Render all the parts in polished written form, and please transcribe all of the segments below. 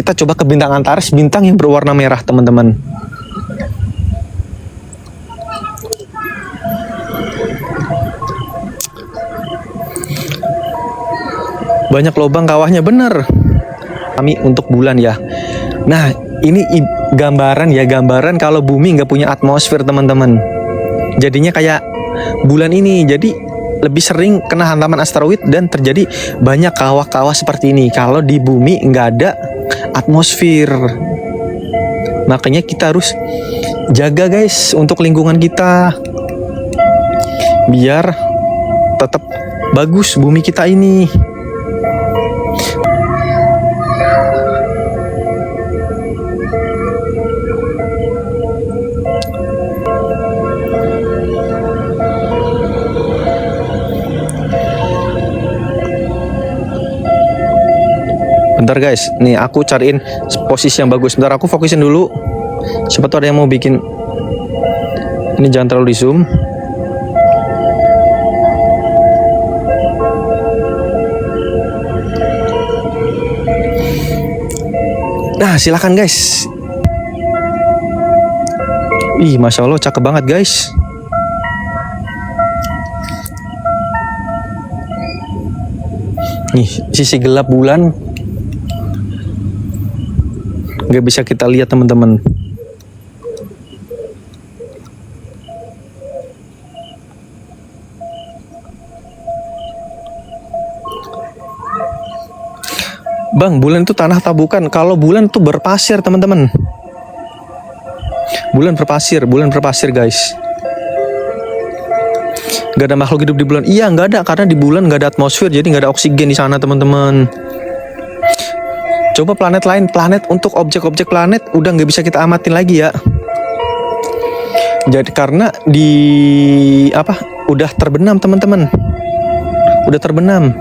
Kita coba ke bintang Antares, bintang yang berwarna merah teman-teman. Banyak lubang kawahnya, bener. Kami untuk bulan ya. Nah, ini gambaran ya, gambaran kalau bumi nggak punya atmosfer teman-teman. Jadinya kayak bulan ini, jadi lebih sering kena hantaman asteroid dan terjadi banyak kawah-kawah seperti ini. Kalau di bumi nggak ada atmosfer. Makanya kita harus jaga guys untuk lingkungan kita. Biar tetap bagus bumi kita ini. Bentar guys, nih aku cariin posisi yang bagus. Bentar aku fokusin dulu. Siapa tuh ada yang mau bikin. Ini jangan terlalu di zoom. Nah silakan guys. Ih masya Allah cakep banget guys. Nih sisi gelap bulan nggak bisa kita lihat teman-teman. Bang, bulan itu tanah atau bukan? Kalau bulan itu berpasir teman-teman. Bulan berpasir guys. Gak ada makhluk hidup di bulan. Iya nggak ada, karena di bulan nggak ada atmosfer, jadi nggak ada oksigen di sana teman-teman. Coba planet lain, planet untuk objek-objek planet udah nggak bisa kita amatin lagi ya. Jadi karena udah terbenam teman-teman. Udah terbenam.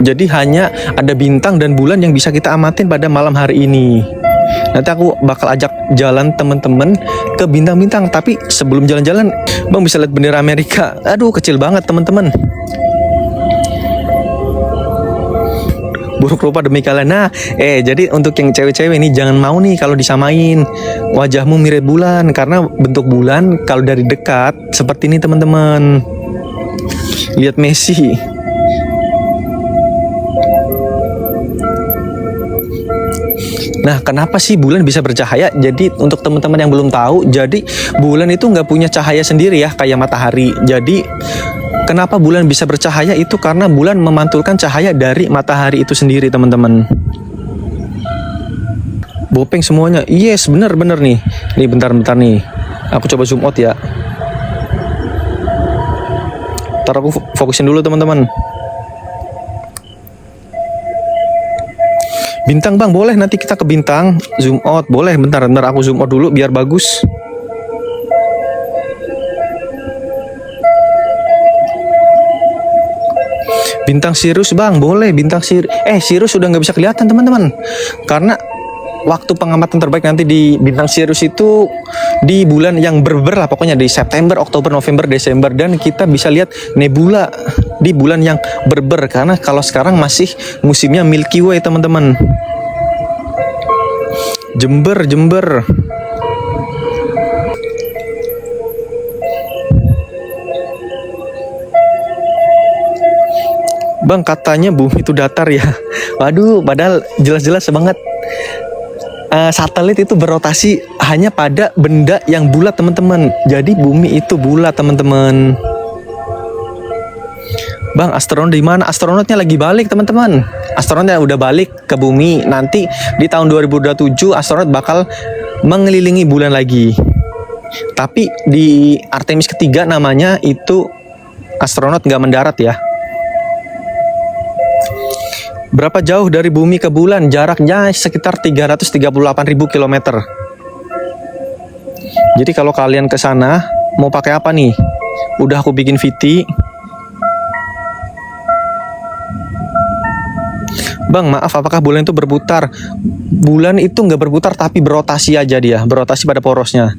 Jadi hanya ada bintang dan bulan yang bisa kita amatin pada malam hari ini. Nanti aku bakal ajak jalan teman-teman ke bintang-bintang. Tapi sebelum jalan-jalan, Bang bisa lihat bendera Amerika. Aduh kecil banget teman-teman. Buruk rupa demi kalian. Nah, jadi untuk yang cewek-cewek ini jangan mau nih kalau disamain wajahmu mirip bulan, karena bentuk bulan kalau dari dekat seperti ini teman-teman. Lihat Messi. Nah, kenapa sih bulan bisa bercahaya? Jadi untuk teman-teman yang belum tahu, jadi bulan itu nggak punya cahaya sendiri ya kayak matahari. Jadi kenapa bulan bisa bercahaya itu karena bulan memantulkan cahaya dari matahari itu sendiri teman-teman. Bopeng semuanya. Yes, bener nih. Nih bentar nih. Aku coba zoom out ya. Ntar aku fokusin dulu teman-teman. Bintang bang, boleh nanti kita ke bintang. Zoom out, boleh. Bentar aku zoom out dulu biar bagus. Bintang Sirius bang, boleh. Bintang Sirius sudah nggak bisa kelihatan teman-teman. Karena waktu pengamatan terbaik nanti di bintang Sirius itu di bulan yang berber lah, pokoknya di September, Oktober, November, Desember, dan kita bisa lihat nebula di bulan yang berber, karena kalau sekarang masih musimnya Milky Way teman-teman. Jember. Bang katanya bumi itu datar ya. Waduh, padahal jelas-jelas banget. Satelit itu berotasi hanya pada benda yang bulat teman-teman. Jadi bumi itu bulat teman-teman. Bang, astronot di mana? Astronotnya lagi balik teman-teman. Astronotnya udah balik ke bumi. Nanti di tahun 2027 astronot bakal mengelilingi bulan lagi. Tapi di Artemis ketiga namanya itu astronot nggak mendarat ya. Berapa jauh dari bumi ke bulan? Jaraknya sekitar 338.000 km. Jadi kalau kalian ke sana mau pakai apa nih? Udah aku bikin VT. Bang, maaf, apakah bulan itu berputar? Bulan itu nggak berputar tapi berotasi aja dia, berotasi pada porosnya.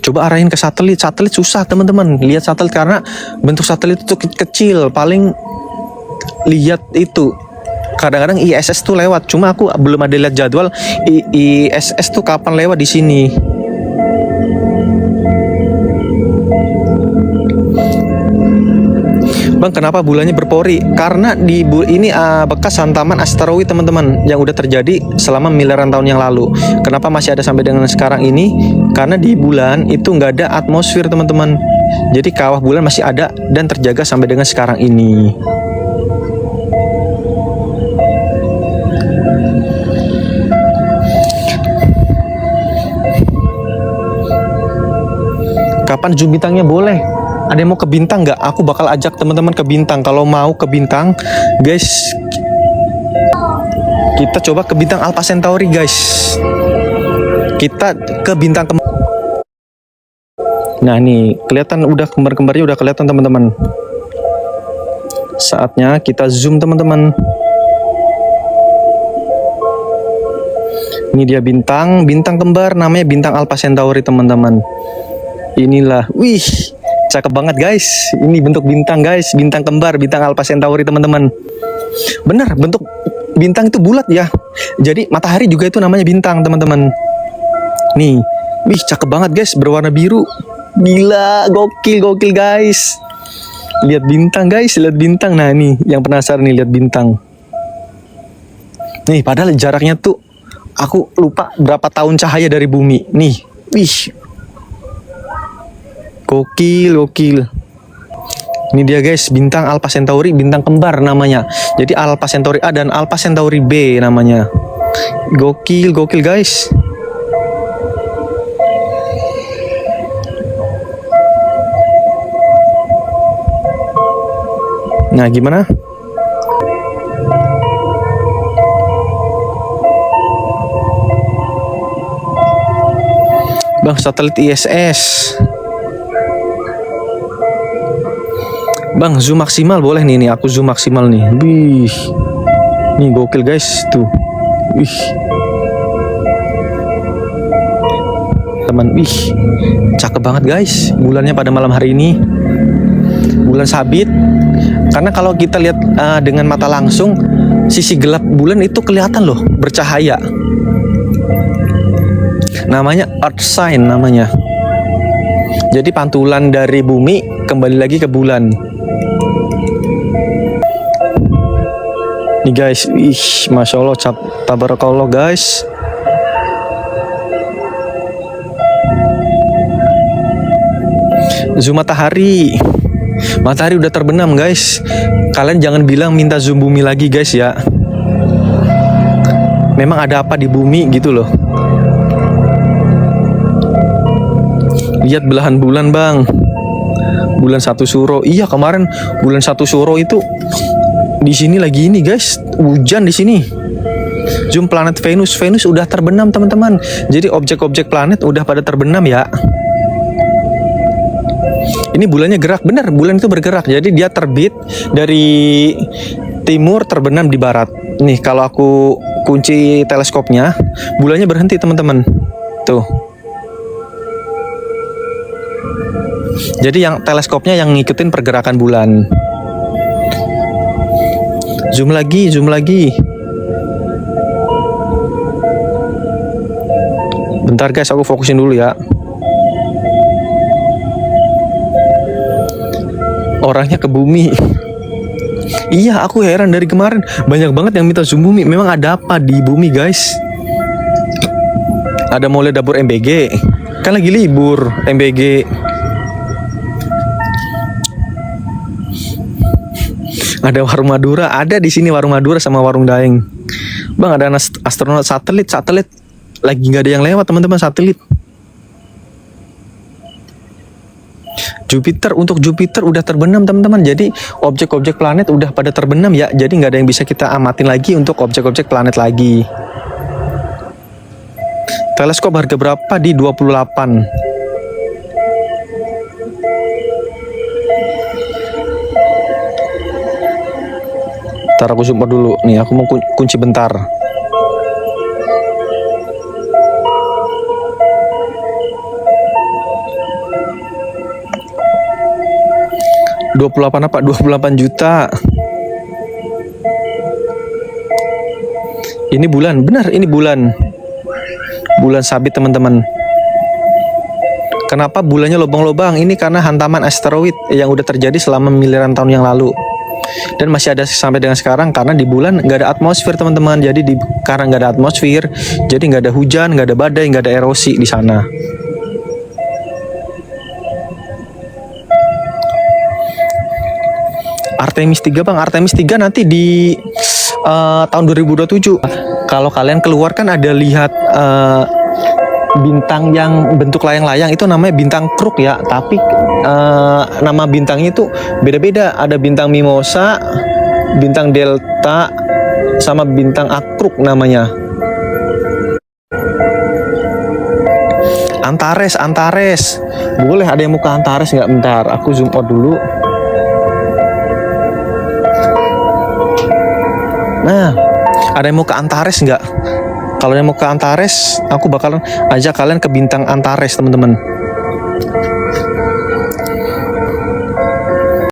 Coba arahin ke satelit. Satelit susah teman-teman. Lihat satelit karena bentuk satelit itu kecil. Paling lihat itu. Kadang-kadang ISS tuh lewat. Cuma aku belum ada lihat jadwal ISS tuh kapan lewat di sini. Bang, kenapa bulannya berpori? Karena di ini bekas hantaman asteroid teman-teman yang udah terjadi selama miliaran tahun yang lalu. Kenapa masih ada sampai dengan sekarang ini? Karena di bulan itu nggak ada atmosfer teman-teman. Jadi kawah bulan masih ada dan terjaga sampai dengan sekarang ini. Kapan zoom bintangnya boleh? Ada yang mau ke bintang nggak? Aku bakal ajak teman-teman ke bintang. Kalau mau ke bintang, guys, kita coba ke bintang Alpha Centauri, guys. Kita ke bintang Nah nih, kelihatan udah kembar-kembarnya udah kelihatan teman-teman. Saatnya kita zoom teman-teman. Ini dia bintang kembar namanya bintang Alpha Centauri teman-teman. Inilah, wih, cakep banget guys. Ini bentuk bintang guys, bintang kembar, bintang Alpha Centauri teman-teman. Bener, bentuk bintang itu bulat ya. Jadi matahari juga itu namanya bintang teman-teman. Nih, wih, cakep banget guys, berwarna biru. Gila, gokil guys. Lihat bintang guys, lihat bintang. Nah nih, yang penasaran nih lihat bintang. Nih, padahal jaraknya tuh aku lupa berapa tahun cahaya dari bumi. Nih, wih. Gokil. Ini dia guys, bintang Alpha Centauri, bintang kembar namanya. Jadi Alpha Centauri A dan Alpha Centauri B namanya. Gokil guys. Nah, gimana? Bang, satelit ISS. Bang, zoom maksimal boleh nih, aku zoom maksimal nih. Wih. Nih gokil guys, tuh. Wih. Teman, wih. Cakep banget guys. Bulannya pada malam hari ini. Bulan sabit. Karena kalau kita lihat dengan mata langsung, sisi gelap bulan itu kelihatan loh, bercahaya. Namanya Earth Sign namanya. Jadi pantulan dari bumi kembali lagi ke bulan. Nih guys, ih, masya Allah, tabarakallah guys. Zoom matahari. Matahari udah terbenam guys. Kalian jangan bilang minta zoom bumi lagi guys ya. Memang ada apa di bumi gitu loh. Lihat belahan bulan bang. Bulan 1 Suro. Iya, kemarin bulan 1 Suro itu di sini lagi ini guys, hujan di sini. Zoom planet Venus. Venus udah terbenam teman-teman. Jadi objek-objek planet udah pada terbenam ya. Ini bulannya gerak, bener, bulan itu bergerak. Jadi dia terbit dari timur, terbenam di barat. Nih kalau aku kunci teleskopnya, bulannya berhenti teman-teman. Tuh. Jadi yang teleskopnya yang ngikutin pergerakan bulan. Zoom lagi. Bentar guys, aku fokusin dulu ya. Orangnya ke bumi. Iya, aku heran dari kemarin banyak banget yang minta zoom bumi. Memang ada apa di bumi guys? Ada mulai dapur MBG. Kan lagi libur MBG. Ada warung Madura, ada di sini warung Madura sama warung Daeng. Bang, ada astronot satelit lagi nggak ada yang lewat teman-teman, satelit. Untuk Jupiter udah terbenam teman-teman. Jadi objek-objek planet udah pada terbenam ya. Jadi nggak ada yang bisa kita amatin lagi untuk objek-objek planet lagi. Teleskop harga berapa? Di 28. Ntar aku zoom dulu. Nih aku mau kunci bentar. 28 apa? 28 juta. Ini bulan, benar ini bulan. Bulan sabit teman-teman. Kenapa bulannya lubang-lubang? Ini karena hantaman asteroid yang udah terjadi selama miliaran tahun yang lalu. Dan masih ada sampai dengan sekarang karena di bulan nggak ada atmosfer teman-teman. Jadi karena nggak ada atmosfer, jadi nggak ada hujan, nggak ada badai, nggak ada erosi di sana. Artemis 3 bang, Artemis 3 nanti di tahun 2027. Kalau kalian keluar kan ada lihat bintang yang bentuk layang-layang, itu namanya bintang Crook ya. Tapi nama bintangnya itu beda-beda. Ada bintang Mimosa, bintang Delta, sama bintang Akruk namanya. Antares. Boleh ada yang mau ke Antares nggak? Bentar, aku zoom out dulu. Nah, ada yang mau ke Antares nggak? Kalau yang mau ke Antares, aku bakalan ajak kalian ke bintang Antares teman-teman.